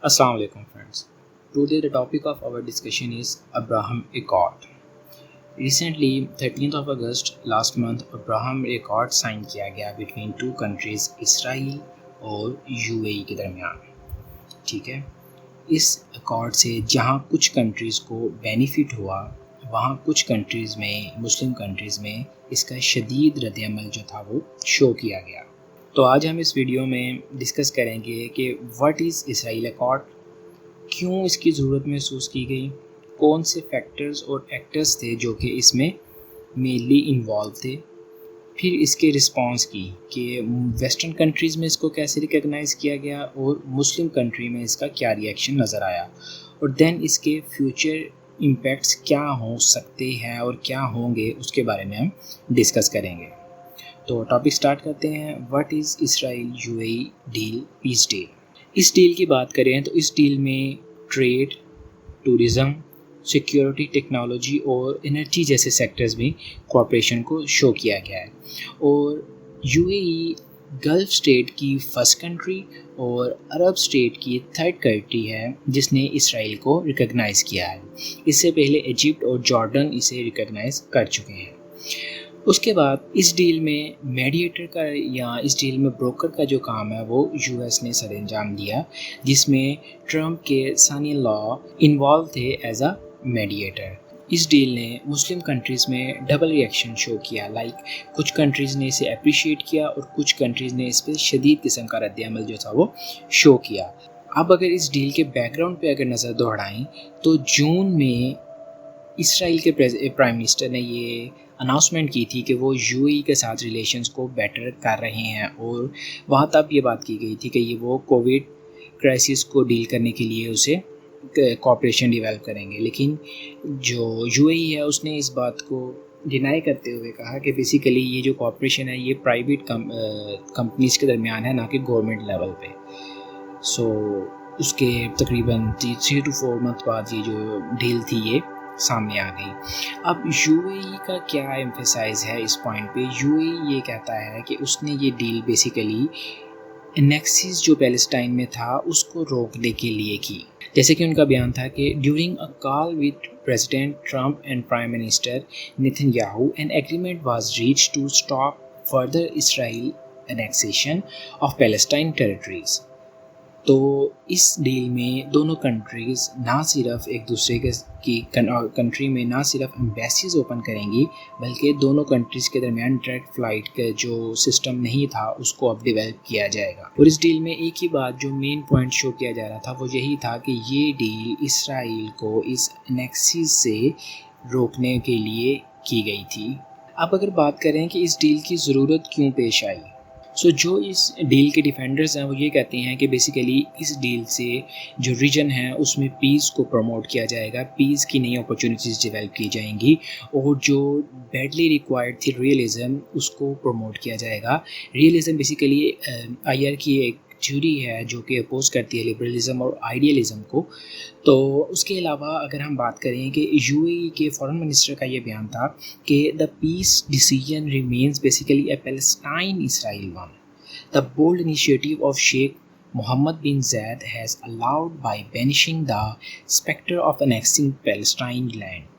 Assalamu alaikum friends. Today the topic of our discussion is Abraham Accord. Recently 13th of August last month Abraham Accord sign किया गया between two countries Israel और UAE के दरमियान. ठीक है, इस accord से जहाँ कुछ कंट्रीज़ को बेनिफिट हुआ वहाँ कुछ कंट्रीज़ में मुस्लिम कंट्रीज़ में इसका शदीद रद्द-ए-अमल जो था वो शो किया गया. तो आज हम इस वीडियो में डिस्कस करेंगे कि व्हाट इज़ इसराइल अकॉर्ड, क्यों इसकी ज़रूरत महसूस की गई, कौन से फैक्टर्स और एक्टर्स थे जो कि इसमें मेनली इन्वॉल्व थे, फिर इसके रिस्पांस की कि वेस्टर्न कंट्रीज़ में इसको कैसे रिकग्नाइज़ किया गया और मुस्लिम कंट्री में इसका क्या रिएक्शन नज़र आया, और देन इसके फ्यूचर इम्पैक्ट्स क्या हो सकते हैं और क्या होंगे उसके बारे में हम डिस्कस करेंगे. तो टॉपिक स्टार्ट करते हैं. What is Israel UAE deal, peace deal. इस डील की बात करें तो इस डील में ट्रेड, टूरिज़म, सिक्योरिटी, टेक्नोलॉजी और एनर्जी जैसे सेक्टर्स में कोऑपरेशन को शो किया गया है. और यूएई गल्फ स्टेट की फर्स्ट कंट्री और अरब स्टेट की थर्ड कंट्री है जिसने इसराइल को रिकग्नाइज़ किया है. इससे पहले इजिप्ट और जॉर्डन इसे रिकग्नाइज़ कर चुके हैं. उसके बाद इस डील में मीडिएटर का या इस डील में ब्रोकर का जो काम है वो यूएस ने सर अंजाम दिया, जिसमें ट्रम्प के सन इन लॉ इन्वॉल्व थे एज अ मीडिएटर. इस डील ने मुस्लिम कंट्रीज़ में डबल रिएक्शन शो किया. कुछ कंट्रीज़ ने इसे अप्रिशिएट किया और कुछ कंट्रीज़ ने इस पर शदीद किस्म का रद्द-ए-अमल जो था वो शो किया. अब अगर इस डील के बैकग्राउंड पे अगर नज़र दौड़ाएं तो जून में इसराइल के प्राइम मिनिस्टर ने ये अनाउंसमेंट की थी कि वो यूएई के साथ रिलेशंस को बेटर कर रहे हैं, और वहाँ तब ये बात की गई थी कि ये वो कोविड क्राइसिस को डील करने के लिए उसे कोऑपरेशन डेवलप करेंगे. लेकिन जो यूएई है उसने इस बात को डिनाई करते हुए कहा कि बेसिकली ये जो कोऑपरेशन है ये प्राइवेट कंपनीज़ के दरमियान है, ना कि गवर्नमेंट लेवल पे. सो उसके तकरीबन 3 to 4 मंथ बाद ये जो डील थी ये सामने आ गई. अब यूएई का क्या एम्फेसाइज है इस पॉइंट पे. यूएई ये कहता है कि उसने ये डील बेसिकली एनेक्सिस जो पैलेस्टाइन में था उसको रोकने के लिए की. जैसे कि उनका बयान था कि during a call with President Trump and Prime Minister Netanyahu an agreement was reached to stop further Israel annexation of Palestine territories. तो इस डील में दोनों कंट्रीज़ ना सिर्फ एक दूसरे की कंट्री में ना सिर्फ एम्बेसीज ओपन करेंगी, बल्कि दोनों कंट्रीज़ के दरमियान डायरेक्ट फ़्लाइट का जो सिस्टम नहीं था उसको अब डेवलप किया जाएगा. और इस डील में एक ही बात जो मेन पॉइंट शो किया जा रहा था वो यही था कि ये डील इसराइल को इस एनेक्सिस से रोकने के लिए की गई थी. अब अगर बात करें कि इस डील की ज़रूरत क्यों पेश आई, जो इस डील के डिफेंडर्स हैं वो ये कहते हैं कि बेसिकली इस डील से जो रीजन है उसमें पीस को प्रमोट किया जाएगा, पीस की नई अपॉर्चुनिटीज़ डेवलप की जाएंगी, और जो बैडली रिक्वायर्ड थी रियलिज़म उसको प्रमोट किया जाएगा. रियलिज़म बेसिकली आईआर की एक थ्योरी है जो कि अपोज करती है लिबरलिज़म और आइडियलिज़म को. तो उसके अलावा अगर हम बात करें कि यूएई के फॉरेन मिनिस्टर का ये बयान था कि the peace decision remains basically a Palestine Israel one. The bold initiative of शेख Mohammed bin Zayed has allowed by banishing the specter of annexing Palestine land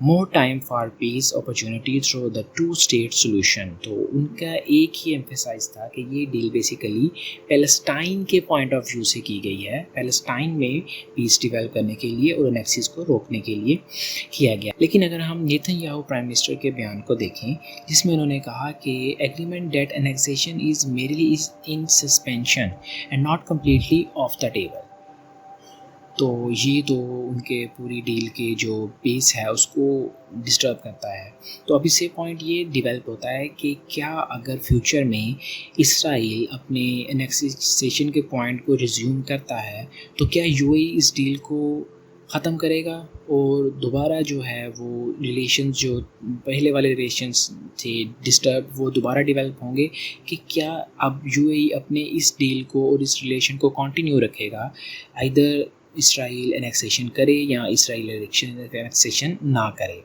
more time for peace opportunity through the two-state solution. तो उनका एक ही emphasise था कि ये deal basically Palestine के point of view से की गई है, पैलेस्टाइन में पीस डेवलप करने के लिए और एनेक्सिस को रोकने के लिए किया गया. लेकिन अगर हम नेतन्याहू प्राइम मिनिस्टर के बयान को देखें जिसमें उन्होंने कहा कि agreement that annexation is merely is in suspension and not completely off the table. तो ये तो उनके पूरी डील के जो बेस है उसको डिस्टर्ब करता है. तो अब इससे पॉइंट ये डेवलप होता है कि क्या अगर फ्यूचर में इसराइल अपने एनेक्सेशन के पॉइंट को रिज्यूम करता है तो क्या यूएई इस डील को ख़त्म करेगा और दोबारा जो है वो रिलेशंस जो पहले वाले रिलेशंस थे डिस्टर्ब वो दोबारा डेवलप होंगे, कि क्या अब यूएई अपने इस डील को और इस रिलेशन को कंटिन्यू रखेगा. आइदर اسرائیل انیکسیشن کرے یا اسرائیل انیکسیشن نہ کرے.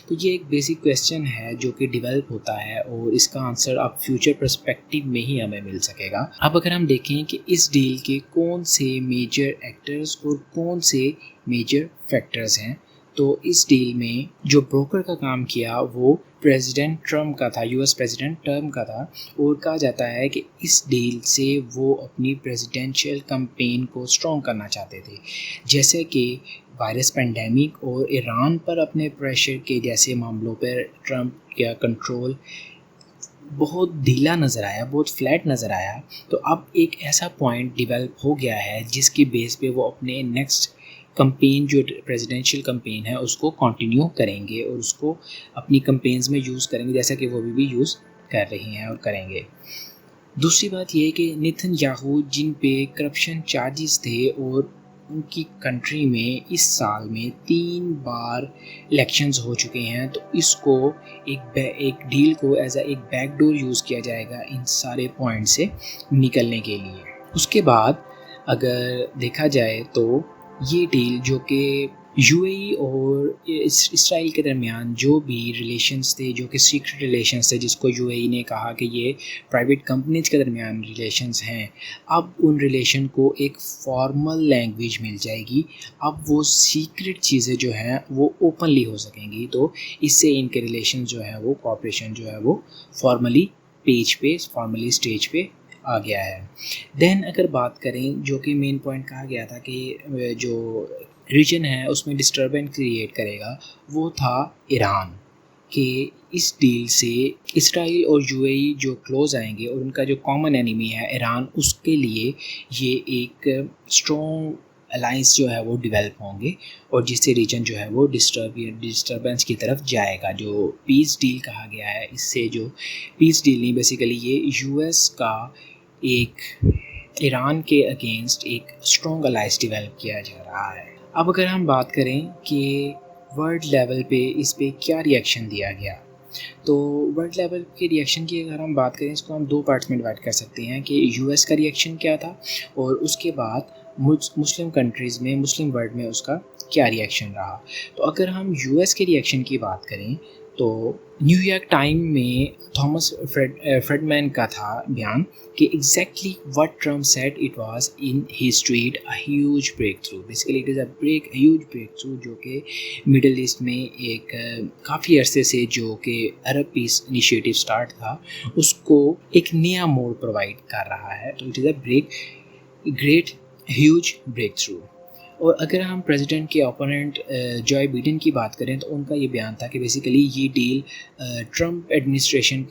تو یہ ایک بیسک کویسچن ہے جو کہ ڈیولپ ہوتا ہے اور اس کا آنسر اب فیوچر پرسپیکٹیو میں ہی ہمیں مل سکے گا. اب اگر ہم دیکھیں کہ اس ڈیل کے کون سے میجر ایکٹرز اور کون سے میجر فیکٹرز ہیں، تو اس ڈیل میں جو بروکر کا کام کیا وہ پریزیڈنٹ ٹرمپ کا تھا، یو ایس پریزیڈنٹ ٹرمپ کا تھا. اور کہا جاتا ہے کہ اس ڈیل سے وہ اپنی پریزیڈینشیل کمپین کو اسٹرانگ کرنا چاہتے تھے، جیسے کہ وائرس پینڈیمک اور ایران پر اپنے پریشر کے جیسے معاملوں پر ٹرمپ کا کنٹرول بہت ڈھیلا نظر آیا، بہت فلیٹ نظر آیا. تو اب ایک ایسا پوائنٹ ڈیولپ ہو گیا ہے جس کی بیس پہ وہ اپنے نیکسٹ کمپین جو پریزیڈینشیل کمپین ہے اس کو کنٹینیو کریں گے اور اس کو اپنی کمپینز میں یوز کریں گے، جیسا کہ وہ بھی یوز کر رہی ہیں اور کریں گے. دوسری بات یہ ہے کہ نیتن یاہو جن پہ کرپشن چارجز تھے اور ان کی کنٹری میں اس سال میں 3 بار الیکشنز ہو چکے ہیں، تو اس کو ایک ڈیل کو ایز اے ایک بیک ڈور یوز کیا جائے گا ان سارے پوائنٹ سے نکلنے کے لیے. اس کے بعد اگر دیکھا جائے تو یہ ڈیل جو کہ یو اے ای اور اسرائیل کے درمیان جو بھی ریلیشنز تھے، جو کہ سیکرٹ ریلیشنز تھے، جس کو یو اے ای نے کہا کہ یہ پرائیویٹ کمپنیز کے درمیان ریلیشنز ہیں، اب ان ریلیشن کو ایک فارمل لینگویج مل جائے گی. اب وہ سیکرٹ چیزیں جو ہیں وہ اوپنلی ہو سکیں گی. تو اس سے ان کے ریلیشن جو ہے وہ کوآپریشن جو ہے وہ فارملی پیج پہ، فارملی اسٹیج پہ آ گیا ہے. دین اگر بات کریں جو کہ مین پوائنٹ کہا گیا تھا کہ جو ریجن ہے اس میں ڈسٹربنس کریٹ کرے گا، وہ تھا ایران، کہ اس ڈیل سے اسرائیل اور یو اے ای جو کلوز آئیں گے اور ان کا جو کامن اینیمی ہے ایران، اس کے لیے یہ ایک اسٹرانگ الائنس جو ہے وہ ڈیولپ ہوں گے اور جس سے ریجن جو ہے وہ ڈسٹربنس کی طرف جائے گا. جو پیس ڈیل کہا گیا ہے، اس سے جو پیس ڈیل نہیں، بیسیکلی یہ یو ایس کا ایک ایران کے اگینسٹ ایک اسٹرانگ الائنس ڈیولپ کیا جا رہا ہے. اب اگر ہم بات کریں کہ ورلڈ لیول پہ اس پہ کیا ریئیکشن دیا گیا، تو ورلڈ لیول کے ریئیکشن کی اگر ہم بات کریں، اس کو ہم 2 پارٹس میں ڈیوائڈ کر سکتے ہیں کہ یو ایس کا ریئیکشن کیا تھا اور اس کے بعد مسلم کنٹریز میں، مسلم ورلڈ میں اس کا کیا ریئیکشن رہا. تو اگر ہم یو ایس کے ریئیکشن کی بات کریں تو نیو یارک ٹائم میں تھامس فریڈمین کا تھا بیان کہ exactly what Trump said it was in his tweet a huge break through. Basically it is a huge break through جو کہ مڈل ایسٹ میں ایک کافی عرصے سے جو کہ عرب پیس انیشیٹو اسٹارٹ تھا، اس کو ایک نیا موڑ پرووائڈ کر رہا ہے. تو it is a great huge break through. اور اگر ہم پریزیڈنٹ کے اپوننٹ جوائے بائیڈن کی بات کریں تو ان کا یہ بیان تھا کہ بیسیکلی یہ ڈیل ٹرمپ ایڈمنسٹریشن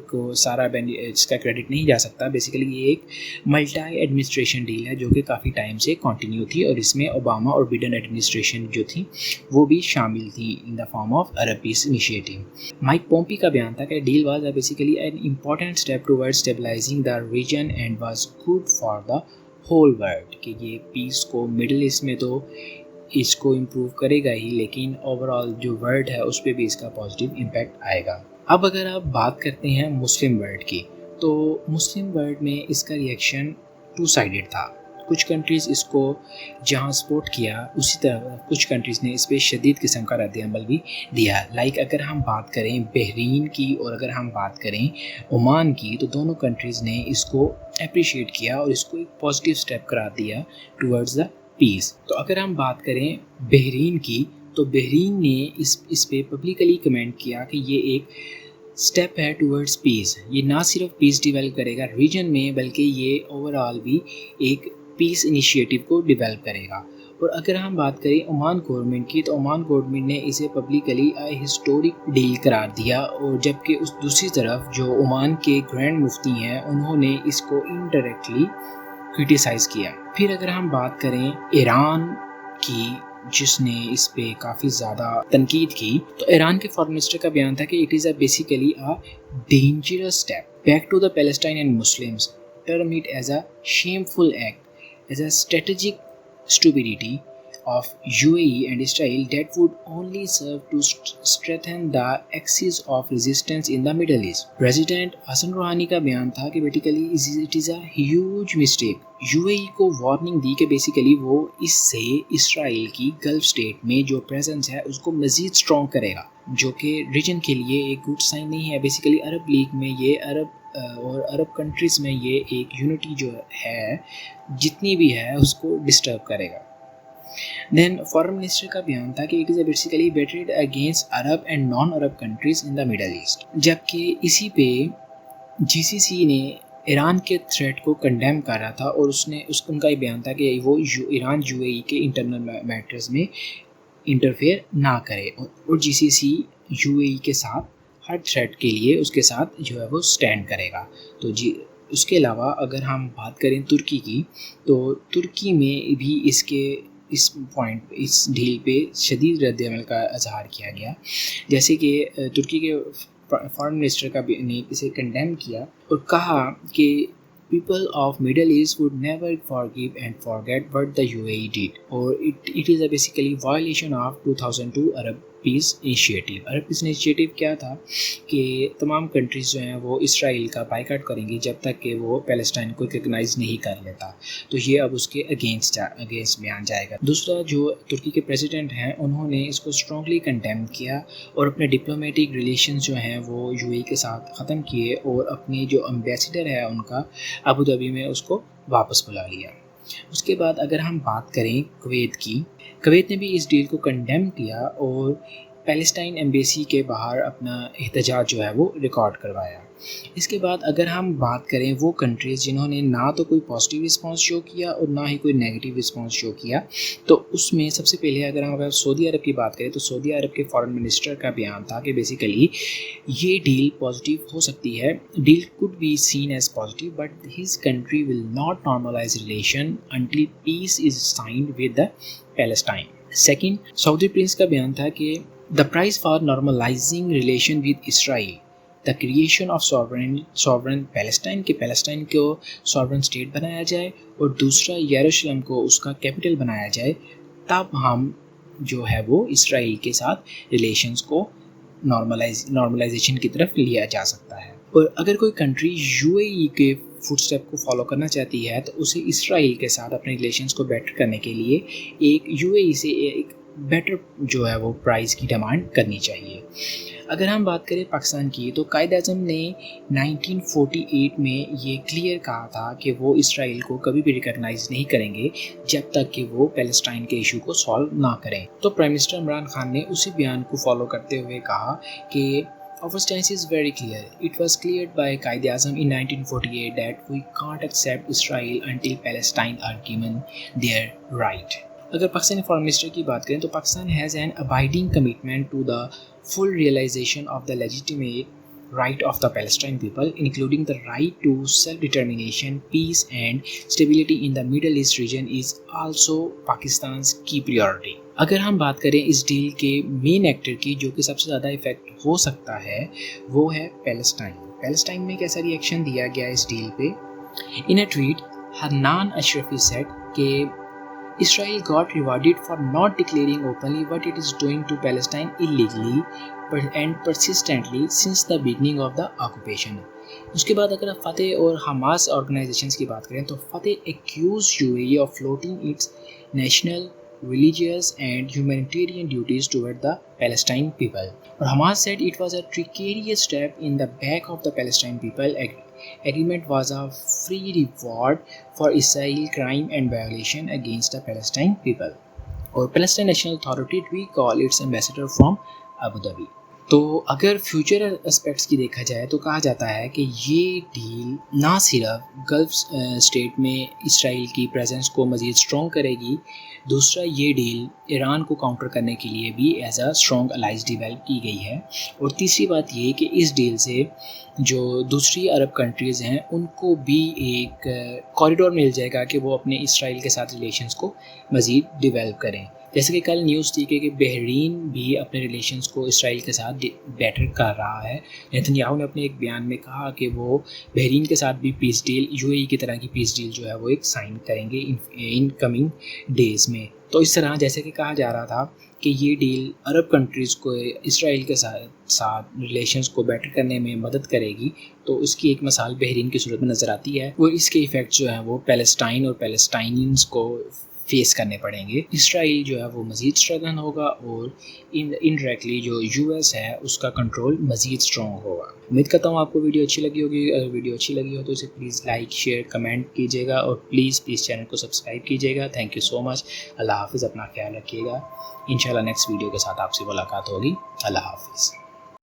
کو سارا اس کا کریڈٹ نہیں جا سکتا. بیسیکلی یہ ایک ملٹائی ایڈمنسٹریشن ڈیل ہے جو کہ کافی ٹائم سے کنٹینیو تھی اور اس میں اوباما اور بائیڈن ایڈمنسٹریشن جو تھی وہ بھی شامل تھی in the form of Arab peace initiative. Mike Pompeo کا بیان تھا کہ deal was basically an important step toward stabilising the region and was good for the whole world, کہ یہ پیس کو مڈل ایسٹ میں تو اس کو امپروو کرے گا ہی، لیکن اوور آل جو ورلڈ ہے اس پہ بھی اس کا پازیٹیو امپیکٹ آئے گا. اب اگر آپ بات کرتے ہیں مسلم ورلڈ کی، تو مسلم ورلڈ میں اس کا ریئیکشن 2 سائیڈڈ تھا. کچھ کنٹریز اس کو جہاں سپورٹ کیا، اسی طرح کچھ کنٹریز نے اس پہ شدید قسم کا رد عمل بھی دیا. لائک اگر ہم بات کریں بحرین کی اور اگر ہم بات کریں عمان کی، تو دونوں کنٹریز نے اس کو اپریشیٹ کیا اور اس کو ایک پازیٹیو اسٹیپ قرار دیا ٹورڈز دا پیس. تو اگر ہم بات کریں بحرین کی، تو بحرین نے اس پہ پبلکلی کمنٹ کیا کہ یہ ایک اسٹیپ ہے ٹورڈز پیس. یہ نہ صرف پیس ڈیولپ کرے گا ریجن میں، بلکہ یہ اوور آل بھی ایک پیس انیشیٹو کو ڈیولپ کرے گا. اور اگر ہم بات کریں عمان گورنمنٹ کی، تو عمان گورنمنٹ نے اسے پبلکلی ہسٹورک ڈیل قرار دیا، اور جبکہ اس دوسری طرف جو عمان کے گرینڈ مفتی ہیں انہوں نے اس کو انڈائریکٹلی کرٹیسائز کیا. پھر اگر ہم بات کریں ایران کی، جس نے اس پہ کافی زیادہ تنقید کی، تو ایران کے فارن منسٹر کا بیان تھا کہ it is a basically a dangerous step back to the Palestine and Muslims, term it is a shameful act, as a strategic stupidity of UAE and Israel that would only serve to strengthen the axis of resistance in the Middle East. President Hassan Rouhani का बयान था कि basically it is a huge mistake. UAE को warning दी कि basically वो इससे Israel की gulf state में जो प्रेजेंस है उसको मज़ीद स्ट्रॉन्ग करेगा, जो कि रीजन के लिए एक गुड साइन नहीं है. बेसिकली अरब लीग में ये और अरब कंट्रीज़ में ये एक यूनिटी जो है जितनी भी है उसको डिस्टर्ब करेगा. देन फॉरेन मिनिस्टर का बयान था कि it is basically baited against Arab and non Arab countries in the Middle East. जबकि इसी पे GCC ने ईरान के थ्रेट को कंडेम कर रहा था और उनका ये बयान था कि वो ईरान UAE के इंटरनल मैटर्स में इंटरफेयर ना करे और GCC UAE के साथ हर थ्रेट के लिए उसके साथ जो है वो स्टैंड करेगा. तो उसके अलावा अगर हम बात करें तुर्की की, तो तुर्की में भी इस डील पे शदीद रद्द-ए-अमल का इजहार किया गया. जैसे कि तुर्की के फॉरेन मिनिस्टर का ने इसे कंडेम किया और कहा कि people of Middle East would never forgive and forget what the UAE did, or it is a basically violation of 2002 Arab Peace Initiative. Arab Peace Initiative क्या था कि तमाम कंट्रीज़ जो हैं वो इसराइल का बाइकआउट करेंगी जब तक कि वो पैलेस्टाइन को रिकग्नाइज़ नहीं कर लेता. तो ये अब उसके अगेंस्ट बयान जाएगा. दूसरा, जो तुर्की के प्रेसिडेंट हैं उन्होंने इसको स्ट्रॉन्गली कंडेम किया और अपने डिप्लोमेटिक रिलेशन जो हैं वो UAE के साथ ख़त्म किए और अपनी जो एम्बेसडर है उनका अबू धाबी में उसको वापस बुला लिया. उसके बाद अगर हम बात करें कुवैत की, कुवैत ने भी इस डील को कंडेम किया और पैलेस्टाइन एम्बेसी के बाहर अपना एहतजाज जो है वो रिकॉर्ड करवाया. इसके बाद अगर हम बात करें वो कंट्रीज़ जिन्होंने ना तो कोई पॉजिटिव रिस्पांस शो किया और ना ही कोई नेगेटिव रिस्पांस शो किया, तो उसमें सबसे पहले अगर सऊदी अरब की बात करें तो सऊदी अरब के फॉरेन मिनिस्टर का बयान था कि बेसिकली ये डील पॉजिटिव हो सकती है. Deal could be seen as positive but his country will not normalize relation until peace is signed with the Palestine. Second, Saudi prince का बयान था कि the price for normalizing relation with Israel the creation of sovereign Palestine, के Palestine को sovereign state बनाया जाए और दूसरा यरूशलेम को उसका कैपिटल बनाया जाए, तब हम जो है वो इसराइल के साथ रिलेशंस को नॉर्मलाइजेशन की तरफ लिया जा सकता है. और अगर कोई कंट्री UAE के फुटस्टेप को फॉलो करना चाहती है तो उसे इसराइल के साथ अपने रिलेशंस को बेटर करने के लिए एक UAE से एक बेटर जो है वो प्राइस की डिमांड करनी चाहिए. अगर हम बात करें पाकिस्तान की, तो कायद-ए-आज़म ने 1948 में ये क्लियर कहा था कि वो इसराइल को कभी भी रिकग्नाइज़ नहीं करेंगे जब तक कि वो पैलेस्टाइन के इशू को सॉल्व ना करें. तो प्राइम मिनिस्टर इमरान खान ने उसी बयान को फॉलो करते हुए कहा कि our stance is very clear. It was cleared by Qaid-e-Azam in 1948 that we can't accept Israel until Palestine are given their right. अगर पाकिस्तानी फॉरेन मिनिस्टर की बात करें तो Pakistan has an abiding commitment to the full realization of the legitimate right of the Palestinian people, including the right to self-determination, peace and stability in the Middle East region is also Pakistan's key priority. अगर हम बात करें इस deal के main actor की जो कि सबसे ज़्यादा इफेक्ट हो सकता है वो है पैलेस्टाइन में कैसा रिएक्शन दिया गया इस डील पे. In a tweet Hannan Ashrafi said कि Israel got rewarded for not declaring openly what it is doing to Palestine illegally and persistently since the beginning of the occupation. उसके बाद अगर आप फतेह और हमास ऑर्गेनाइजेशंस की बात करें तो फतेह accused UAE of floating its national, religious and humanitarian duties toward the Palestinian people. और Hamas said it was a precarious step in the back of the Palestinian people. Agreement was a free reward for Israel crime and violation against the Palestinian people. और Palestine National Authority recall its ambassador from Abu Dhabi. तो अगर future aspects की देखा जाए तो कहा जाता है कि ये डील ना सिर्फ गल्फ स्टेट में इसराइल की प्रेजेंस को मज़ीद स्ट्रॉन्ग करेगी, दूसरा ये डील ईरान को काउंटर करने के लिए भी as a strong allies develop की गई है, और तीसरी बात ये कि इस डील से जो दूसरी अरब कंट्रीज़ हैं उनको भी एक कॉरिडोर मिल जाएगा कि वो अपने इसराइल के साथ रिलेशंस को मज़ीद डेवलप करें. جیسے کہ کل نیوز تھی کہ بحرین بھی اپنے ریلیشنز کو اسرائیل کے ساتھ بیٹر کر رہا ہے. نیتن یاہو نے اپنے ایک بیان میں کہا کہ وہ بحرین کے ساتھ بھی پیس ڈیل UAE کی طرح کی پیس ڈیل جو ہے وہ ایک سائن کریں گے ان کمنگ ڈیز میں. تو اس طرح جیسے کہ کہا جا رہا تھا کہ یہ ڈیل عرب کنٹریز کو اسرائیل کے ساتھ ریلیشنز کو بیٹر کرنے میں مدد کرے گی. تو اس کی ایک مثال بحرین کی صورت میں نظر آتی ہے. وہ اس کے ایفیکٹ جو ہیں وہ پیلسٹائن اور پیلسٹائنینز کو فیس کرنے پڑیں گے. اسرائیل جو ہے وہ مزید اسٹرگن ہوگا اور انڈائریکٹلی جو US ہے اس کا کنٹرول مزید اسٹرانگ ہوگا. امید کرتا ہوں آپ کو ویڈیو اچھی لگی ہوگی. اگر ویڈیو اچھی لگی ہو تو اسے پلیز لائک شیئر کمنٹ کیجیے گا اور پلیز چینل کو سبسکرائب کیجیے گا. تھینک یو سو مچ. اللہ حافظ. اپنا خیال رکھیے گا. انشاءاللہ نیکسٹ ویڈیو کے ساتھ آپ سے ملاقات ہوگی. اللہ حافظ.